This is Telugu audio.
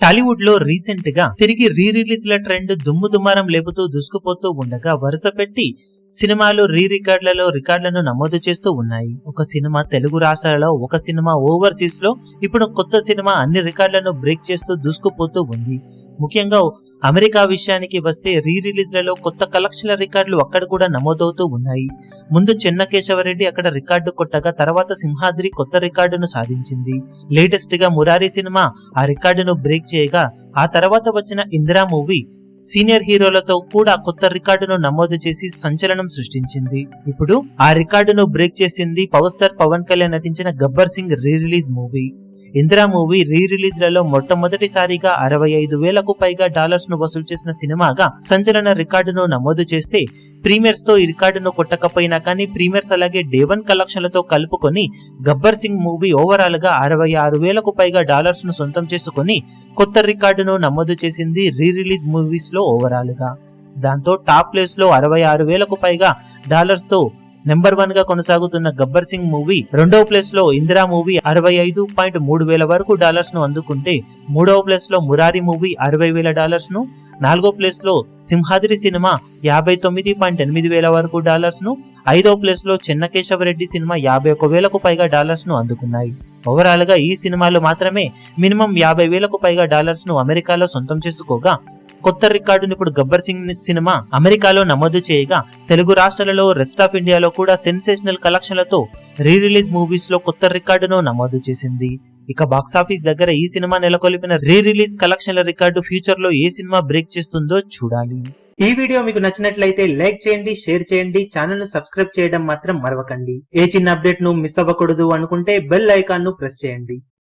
టాలీవుడ్ లో రీసెంట్ గా తిరిగి రీ రిలీజ్ల ట్రెండ్ దుమ్ము దుమారం లేపుతూ దూసుకుపోతూ ఉండగా వరుస పెట్టి సినిమాలు రికార్డులను నమోదు చేస్తూ ఉన్నాయి. ఒక సినిమా తెలుగు రాష్ట్రాలలో, ఒక సినిమా ఓవర్సీస్ లో ఇప్పుడు కొత్త సినిమా అన్ని రికార్డులను బ్రేక్ చేస్తూ దూసుకుపోతూ ఉంది. ముఖ్యంగా అమెరికా విషయానికి వస్తే రీ రిలీజ్లలో కొత్త కలెక్షన్ల రికార్డులు అక్కడ కూడా నమోదవుతూ ఉన్నాయి. ముందు చెన్నకేశవరెడ్డి అక్కడ రికార్డు కొట్టగా తర్వాత సింహాద్రి కొత్త రికార్డును సాధించింది. లేటెస్ట్ గా మురారి సినిమా ఆ రికార్డును బ్రేక్ చేయగా ఆ తర్వాత వచ్చిన ఇందిరా మూవీ సీనియర్ హీరోలతో కూడా కొత్త రికార్డును నమోదు చేసి సంచలనం సృష్టించింది. ఇప్పుడు ఆ రికార్డును బ్రేక్ చేసింది పవర్ స్టార్ పవన్ కళ్యాణ్ నటించిన Gabbar Singh re release movie. ఇందిరా మూవీ రీ రిలీజ్లలో మొట్టమొదటిసారిగా 65,000కు పైగా డాలర్స్ ను వసూలు చేసిన సినిమాగా సంచలన రికార్డును నమోదు చేస్తే, ప్రీమియర్స్ తో ఈ రికార్డును కొట్టకపోయినా కానీ ప్రీమియర్స్ అలాగే డే 1 కలెక్షన్లతో కలుపుకొని గబ్బర్ సింగ్ మూవీ ఓవరాల్ గా 66,000కు పైగా డాలర్స్ ను సొంతం చేసుకుని కొత్త రికార్డును నమోదు చేసింది రీ రిలీజ్ మూవీస్ లో ఓవరాల్ గా. దాంతో టాప్ ప్లేస్ లో 66,000కు పైగా డాలర్స్ తో నెంబర్ 1 గా కొనసాగుతున్న గబ్బర్ సింగ్ మూవీ రెండవ ప్లేస్ లో ఇందిరా మూవీ 65.3 వేల వరకు డాలర్స్ ను అందుకుంటే, మూడవ ప్లేస్ లో మురారి మూవీ 60,000 డాలర్స్ ను, నాలుగో ప్లేస్ లో సింహాద్రి సినిమా 59.8 వేల వరకు డాలర్స్ ను, ఐదో ప్లేస్ లో చెన్నకేశవరెడ్డి సినిమా 51,000కు పైగా డాలర్స్ ను అందుకున్నాయి. ఓవరాల్ గా ఈ సినిమాలు మాత్రమే మినిమం 50,000కు పైగా డాలర్స్ ను అమెరికాలో సొంతం చేసుకోగా, కొత్త రికార్డును ఇప్పుడు గబ్బర్ సింగ్ సినిమా అమెరికాలో నమోదు చేయగా, తెలుగు రాష్ట్రాలలో రెస్ట్ ఆఫ్ ఇండియాలో కూడా సెన్సేషనల్ కలెక్షన్లతో రీ రిలీజ్ మూవీస్ లో కొత్త రికార్డును నమోదు చేసింది. ఇక బాక్సాఫీస్ దగ్గర ఈ సినిమా నెలకొల్పిన రీ రిలీజ్ కలెక్షన్ల రికార్డు ఫ్యూచర్ లో ఏ సినిమా బ్రేక్ చేస్తుందో చూడాలి. ఈ వీడియో మీకు నచ్చినట్లయితే లైక్ చేయండి, షేర్ చేయండి, ఛానల్ ను సబ్స్క్రైబ్ చేయడం మాత్రం మరవకండి. ఏ చిన్న అప్డేట్ ను మిస్ అవ్వకూడదు అనుకుంటే బెల్ ఐకాన్ ను ప్రెస్ చేయండి.